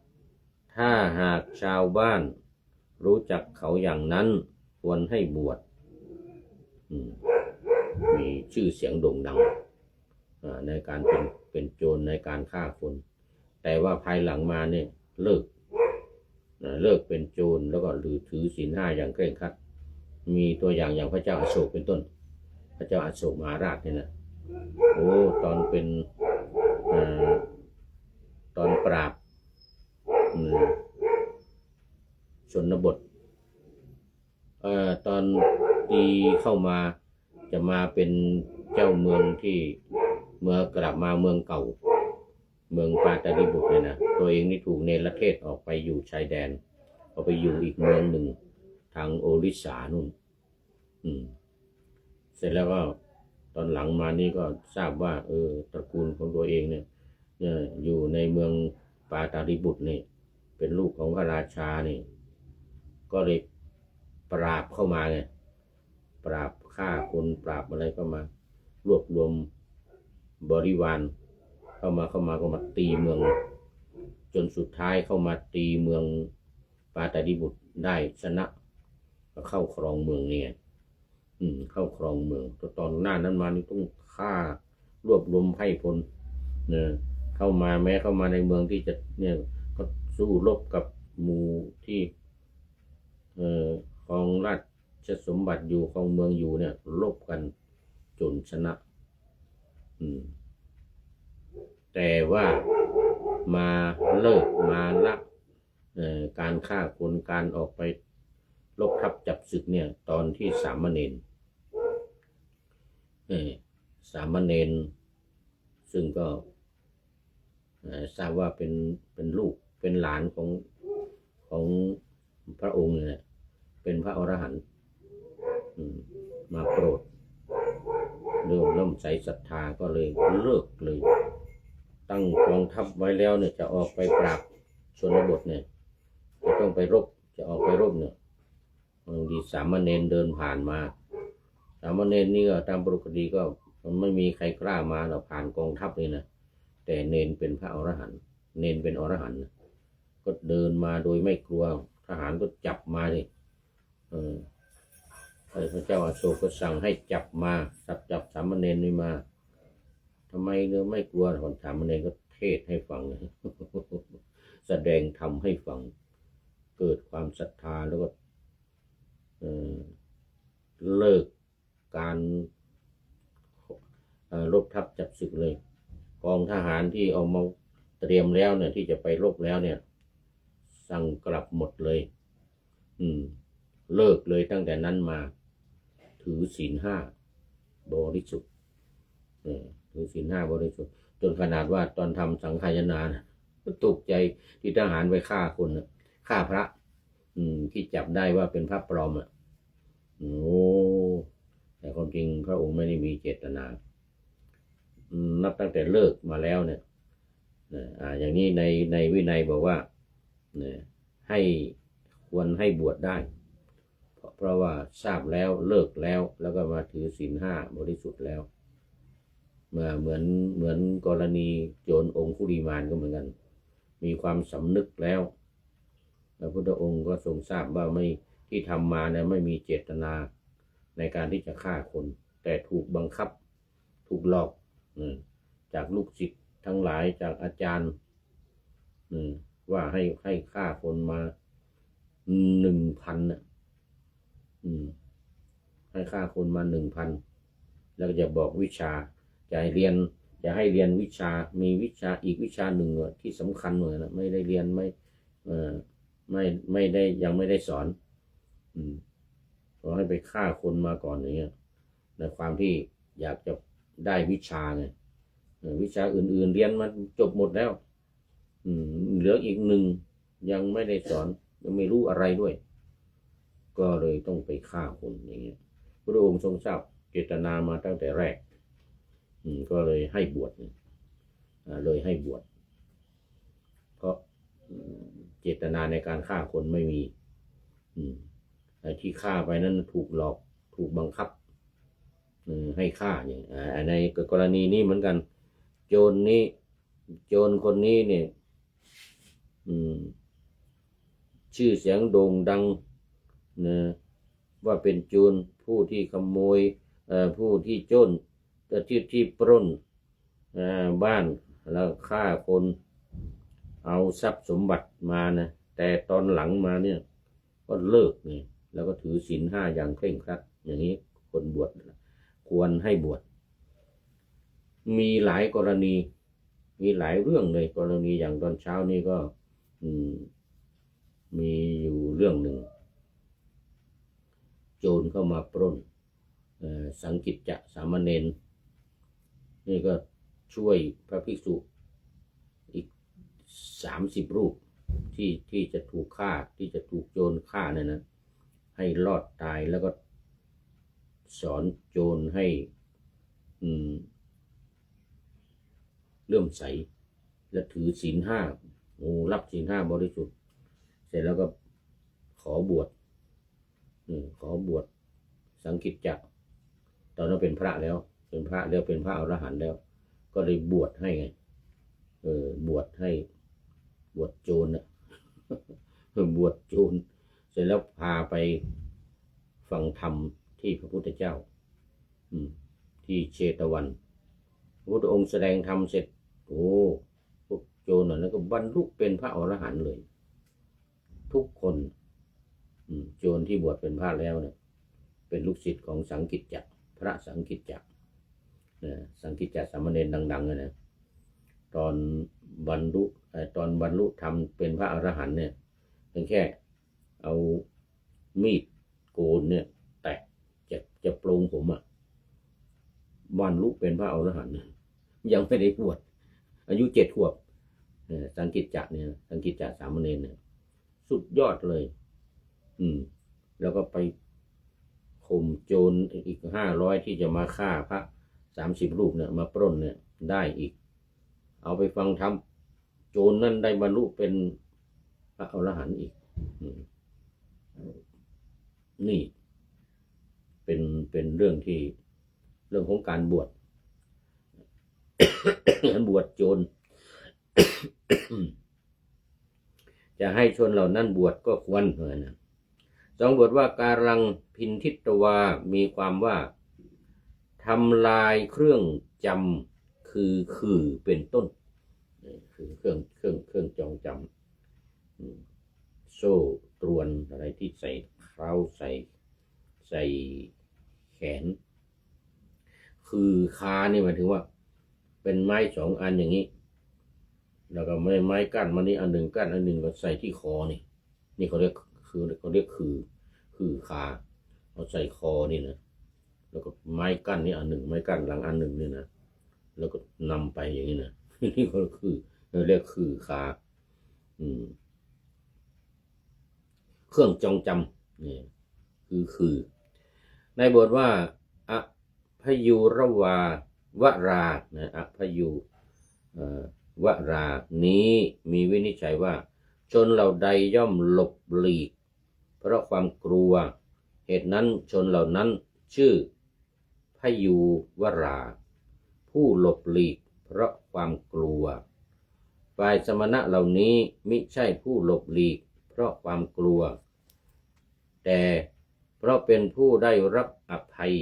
5ถ้าหากชาวบ้านรู้จักเขาอย่างนั้นควรให้บวชมีชื่อเสียงโด่งดังในการเป็นโจรในการฆ่าคนแต่ว่าภายหลังมาเนี่ยเลิกเป็นโจรแล้วก็ถือศีล 5อย่างเคร่งครัดมีตัวอย่างพระเจ้าอโศกเป็นต้นพระเจ้าอโศกมหาราชเนี่ยนะตอนเป็นตอนปราบชนบทตอนตีเข้ามาจะมาเป็นเจ้าเมืองที่เมื่อกลับมาเมืองเก่าเมืองปาตาลิบุตรเนี่ยนะตัวเองนี่ถูกเนรเทศออกไปอยู่ชายแดนเอาไปอยู่อีกเมืองหนึ่งทางโอริสานู่นเสร็จแล้วก็ตอนหลังมานี่ก็ทราบว่าตระกูลของตัวเองเนี่ยอยู่ในเมืองปาตาลิบุตรนี่เป็นลูกของพระราชานี่ก็เลยปราบเข้ามาไงปราบฆ่าคนปราบอะไรเข้ามารวบรวมบริวารเข้ามาก็มาตีเมืองจนสุดท้ายเข้ามาตีเมืองปาตาลิบุตรได้ชนะก็เข้าครองเมืองเนี่ยเข้าครองเมืองตอนหน้านั้นมานี่ต้องฆ่ารวบรวมไพร่พลเนี่ยเข้ามาแม้เข้ามาในเมืองที่จะเนี่ยก็สู้รบกับหมู่ที่ครองราชสมบัติอยู่ครองเมืองอยู่เนี่ยรบกันจนชนะแต่ว่ามาเลิกมาละการฆ่าคนการออกไปลบทับจับศึกเนี่ยตอนที่สามเณรซึ่งก็ทราบว่าเป็นลูกเป็นหลานของพระองค์เนี่ยเป็นพระอรหันต์มาโปรดเริ่มใส่ศรัทธาก็เลยเลิกเลยตั้งกองทัพไว้แล้วเนี่ยจะออกไปปราบ ชนบทเนี่ยจะต้องไปรบจะออกไปรบเนี่ยบางทีสามเณรเดินผ่านมาสามเณรนี่ก็ตามปกติก็มันไม่มีใครกล้ามาหรอกผ่านกองทัพนี่นะแต่เณรเป็นพระอรหันต์เณรเป็นอรหันต์ก็เดินมาโดยไม่กลัวทหารก็จับมาเลยพระเจ้าอโศกก็สั่งให้จับมาจับสามเณรนี่มาทำไมเนี่ยไม่กลัวคนสามเณรก็เทศให้ฟังแสดงธรรมให้ฟังเกิดความศรัทธาแล้วก็เลิกการรบทัพจับศึกเลยกองทหารที่เอามาเตรียมแล้วเนี่ยที่จะไปรบแล้วเนี่ยสั่งกลับหมดเลยเลิกเลยตั้งแต่นั้นมาถือศีลห้าบริสุทธิ์ถือศีลห้าบริสุทธิ์จนขนาดว่าตอนทำสังฆายนานะตกใจที่ทหารไปฆ่าคนฆ่าพระที่จับได้ว่าเป็นพระปลอมแต่ความจริงพระองค์ไม่ได้มีเจตนานับตั้งแต่เลิกมาแล้วเนี่ยอย่างนี้ในวินัยบอกว่าให้ควรให้บวชได้เพราะว่าทราบแล้วเลิกแล้วก็มาถือศีลห้าบริสุทธิ์แล้วเหมือนกรณีโจรองคุลิมานก็เหมือนกันมีความสำนึกแล้วพระพุทธองค์ก็ทรงทราบว่าไม่ที่ทำมาเนี่ยไม่มีเจตนาในการที่จะฆ่าคนแต่ถูกบังคับถูกหลอกจากลูกศิษย์ทั้งหลายจากอาจารย์ว่าให้ฆ่าคนมา1,000ให้ฆ่าคนมา1,000แล้วก็จะบอกวิชาจะให้เรียนวิชามีวิชาอีกวิชาหนึ่งที่สำคัญเหมือนนะไม่ได้เรียนไม่ได้ยังไม่ได้สอนขอให้ไปฆ่าคนมาก่อนอย่างเงี้ยในความที่อยากจะได้วิชาไงวิชาอื่นๆเรียนมาจบหมดแล้วเหลืออีกหนึ่งยังไม่ได้สอนยังไม่รู้อะไรด้วยก็เลยต้องไปฆ่าคนอย่างเงี้ยพระองค์ทรงทราบเจตนามาตั้งแต่แรกก็เลยให้บวชเพราะเจตนาในการฆ่าคนไม่มีที่ฆ่าไปนั้นถูกหลอกถูกบังคับให้ฆ่าอย่างในกรณีนี้เหมือนกันโจรคนนี้เนี่ยชื่อเสียงโด่งดังนะว่าเป็นโจรผู้ที่ขโมยผู้ที่โจรที่ปล้นบ้านแล้วฆ่าคนเอาทรัพย์สมบัติมานะแต่ตอนหลังมาเนี่ยก็เลิกนี่แล้วก็ถือศีลห้าอย่างเคร่งครัดอย่างนี้คนบวชควรให้บวชมีหลายกรณีมีหลายเรื่องเลยกรณีอย่างตอนเช้านี้ก็มีอยู่เรื่องหนึ่งโจรเข้ามาปล้นสังกิจจะสามเณรนี่ก็ช่วยพระภิกษุอีก30 รูปที่จะถูกฆ่าที่จะถูกโจรฆ่าเนี่ยนะให้รอดตายแล้วก็สอนโจรให้เลื่อมใสและถือศีลห้ารับศีลห้าบริสุทธิ์เสร็จแล้วก็ขอบวชสังกิจจะตอนนั้นเป็นพระแล้วเป็นพระอรหันต์แล้วก็เลยบวชให้ไงบวชโจรนะบวชโจรเสร็จแล้วพาไปฟังธรรมที่พระพุทธเจ้าที่เชตวันพระพุทธองค์แสดงธรรมเสร็จพวกโจรน่ะแล้วก็บรรลุเป็นพระอรหันต์เลยทุกคนโจรที่บวชเป็นพระแล้วเนี่ยเป็นลูกศิษย์ของสังกิจจะพระสังกิจจะสังกิจจะสามเณรดังๆนะตอนบรรลุธรรมเป็นพระอรหันต์เนี่ยเพียงแค่เอามีดโกนเนี่ยแตะจะปลงผมบรรลุเป็นพระอรหันต์ยังไม่ได้บวชอายุ7 ขวบสังกิจจะเนี่ยสังกิจจะสามเณรเนี่ยสุดยอดเลยแล้วก็ไปข่มโจรอีก500ที่จะมาฆ่าพระ30 รูปเนี่ยมาปล้นเนี่ยได้อีกเอาไปฟังธรรมโจรนั่นได้บรรลุเป็น ระอรหันต์อีกนี่เป็นเรื่องที่เรื่องของการบวช บวชโจร จะให้ชนเหล่านั้นบวชก็ควรนะสองบทว่าการังพินทิตวามีความว่าทำลายเครื่องจำคือเป็นต้นคือเครื่องจองจำโซ่ตรวนอะไรที่ใส่เท้าใส่แขนคือคานี่หมายถึงว่าเป็นไม้สองอันอย่างนี้แล้วก็ไม้กั้นมันนี่อันหนึ่งกั้นอันหนึ่งก็ใส่ที่คอนี่เขาเรียกคือคาเอาใส่คอนี่นะแล้วก็ไม้กั้นนี่อันหนึ่งไม้กั้นหลังอันหนึ่งนี่นะแล้วก็นำไปอย่างนี้นะนี่ก็คือเรียกคือคาเครื่องจองจำนี่คือในบทว่าอภยุรวาวรานะอภยุวรานี้มีวินิจฉัยว่าชนเหล่าใดย่อมหลบหลีกเพราะความกลัวเหตุนั้นชนเหล่านั้นชื่อพยุวราผู้หลบหลีกเพราะความกลัวฝ่ายสมณะเหล่านี้มิใช่ผู้หลบหลีกเพราะความกลัวแต่เพราะเป็นผู้ได้รับอภัย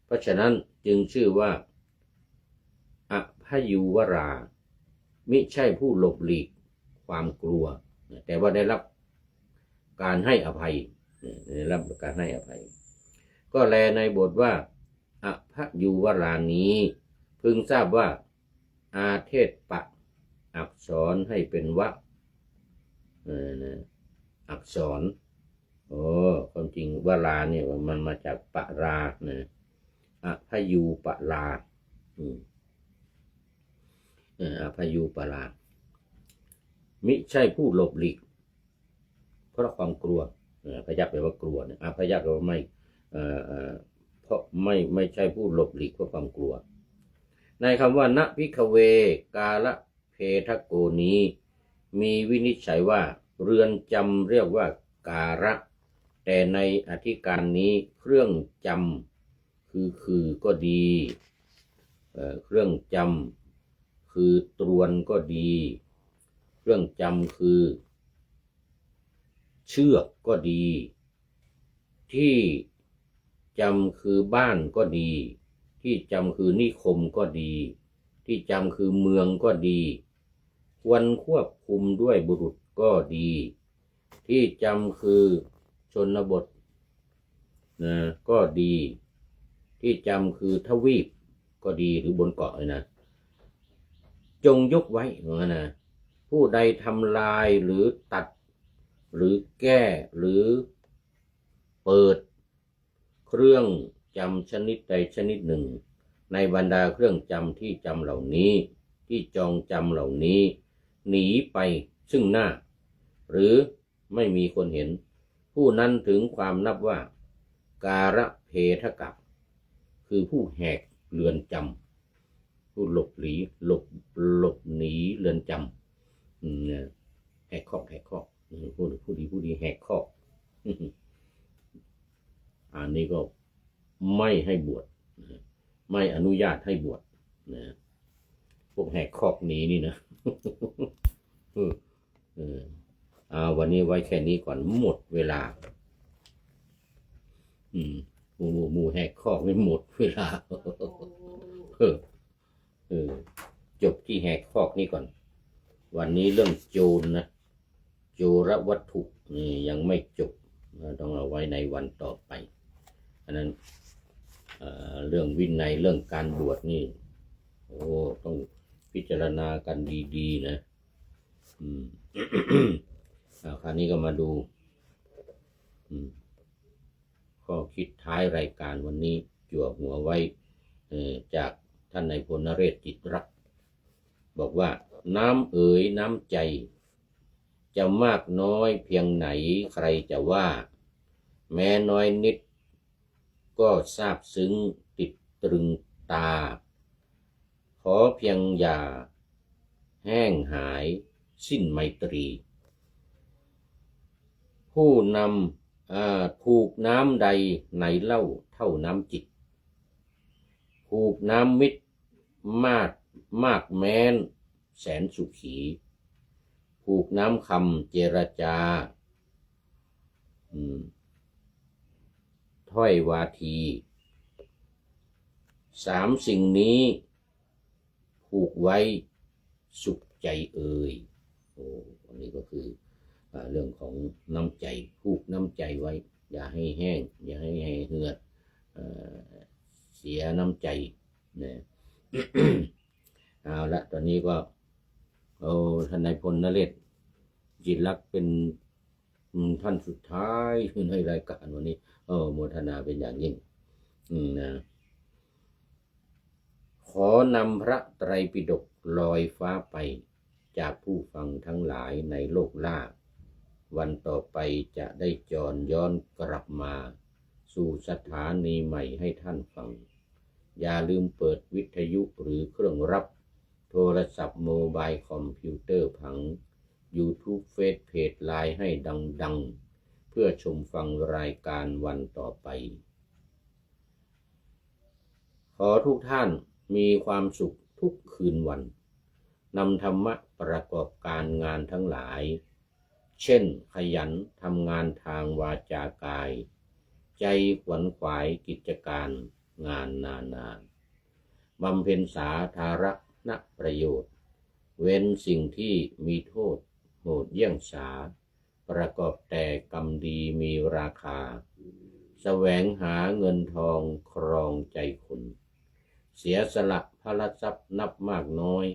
เพราะฉะนั้นจึงชื่อว่าอภยุวรามิใช่ผู้หลบหลีกความกลัวแต่ว่าได้รับการให้อภัยได้รับการให้อภัยก็แลในบทว่าอภยุวรานี้พึงทราบว่าอาเทศปะอักษรให้เป็นวะอักษรความจริงวราเนี่ยมันมาจากปะรานะอภยุปะราอภยุปะรามิใช่ผู้หลบหลีกเพราะความกลัวพยักแปลว่ากลัวเนี่ยพยักแปลว่าไม่เพราะไม่ใช่ผู้หลบหลีกเพราะความกลัวในคำว่าณภิกขเวกาละเพทโกนี้มีวินิจฉัยว่าเรือนจำเรียกว่าการะแต่ในอธิการนี้เครื่องจำคือก็ดีเครื่องจำคือตรวนก็ดีเครื่องจำคือเชือกก็ดีที่จำคือบ้านก็ดีที่จำคือนิคมก็ดีที่จำคือเมืองก็ดีควรควบคุมด้วยบุรุษก็ดีที่จำคือชนบทนะก็ดีที่จำคือทวีปก็ดีหรือบนเกาะเลยนะจงยกไว้นะผู้ใดทำลายหรือตัดหรือแก้หรือเปิดเครื่องจำชนิดใดชนิดหนึ่งในบรรดาเครื่องจำที่จำเหล่านี้ที่จองจำเหล่านี้หนีไปซึ่งหน้าหรือไม่มีคนเห็นผู้นั้นถึงความนับว่าการะเพทกะคือผู้แหกเรือนจำผู้หลบหนีเรือนจำแหกข้อผู้ดีแหกข้ออันนี้ก็ไม่ให้บวชไม่อนุญาตให้บวชนะพวกแหกข้อนี้นี่นะวันนี้ไว้แค่นี้ก่อนหมดเวลาหมู่แหกข้อไม่หมดเวลาจบที่แหกข้อนี้ก่อนวันนี้เรื่องโจรนะโจรวัตถุนี่ยังไม่จบต้องเอาไว้ในวันต่อไปอันนั้นเรื่องวินัยเรื่องการบวชนี่ต้องพิจารณากันดีๆนะคราวนี้ก็มาดูข้อคิดท้ายรายการวันนี้จั่วหัวไว้จากท่านนายพลนเรศจิตรักบอกว่าน้ำเอ๋ยน้ำใจจะมากน้อยเพียงไหนใครจะว่าแม้น้อยนิดก็ซาบซึ้งติดตรึงตาขอเพียงอย่าแห้งหายสิ้นไมตรี ผู้นำผูกน้ำใดไหนเล่าเท่าน้ำจิตผูกน้ำมิตรมากแม้นแสนสุขีผูกน้ำคำเจรจาถ้อยวาทีสามสิ่งนี้ผูกไว้สุขใจเอ่ยอันนี้ก็คือเรื่องของน้ำใจผูกน้ำใจไว้อย่าให้แห้งอย่าให้เหือดเสียน้ำใจนะ เอาละตอนนี้ก็ท่านนายพลนเรศจิตรักเป็นท่านสุดท้ายในรายการวันนี้โมทนาเป็นอย่างยิ่งนะขอนำพระไตรปิฎกลอยฟ้าไปจากผู้ฟังทั้งหลายในโลกล่าวันต่อไปจะได้จรย้อนกลับมาสู่สถานีใหม่ให้ท่านฟังอย่าลืมเปิดวิทยุหรือเครื่องรับโทรศัพท์โมบายคอมพิวเตอร์ผัง YouTube เฟซเพจไลน์ให้ดังๆเพื่อชมฟังรายการวันต่อไปขอทุกท่านมีความสุขทุกคืนวันนำธรรมะประกอบการงานทั้งหลายเช่นขยันทำงานทางวาจากายใจขวนขวายกิจการงานนาบำเพ็ญสาธารณประโยชน์เว้นสิ่งที่มีโทษโหดเยี่ยงสาประกอบแต่กรรมดีมีราคาแสวงหาเงินทองครองใจคนเสียสละพละทรัพย์นับมากน้อย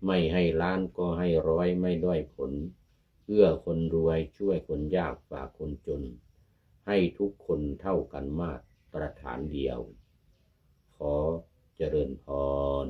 ไม่ให้ล้านก็ให้ร้อยไม่ด้อยผลเอื้อคนรวยช่วยคนยากฝากคนจนให้ทุกคนเท่ากันมาตรฐานเดียวขอเจริญพร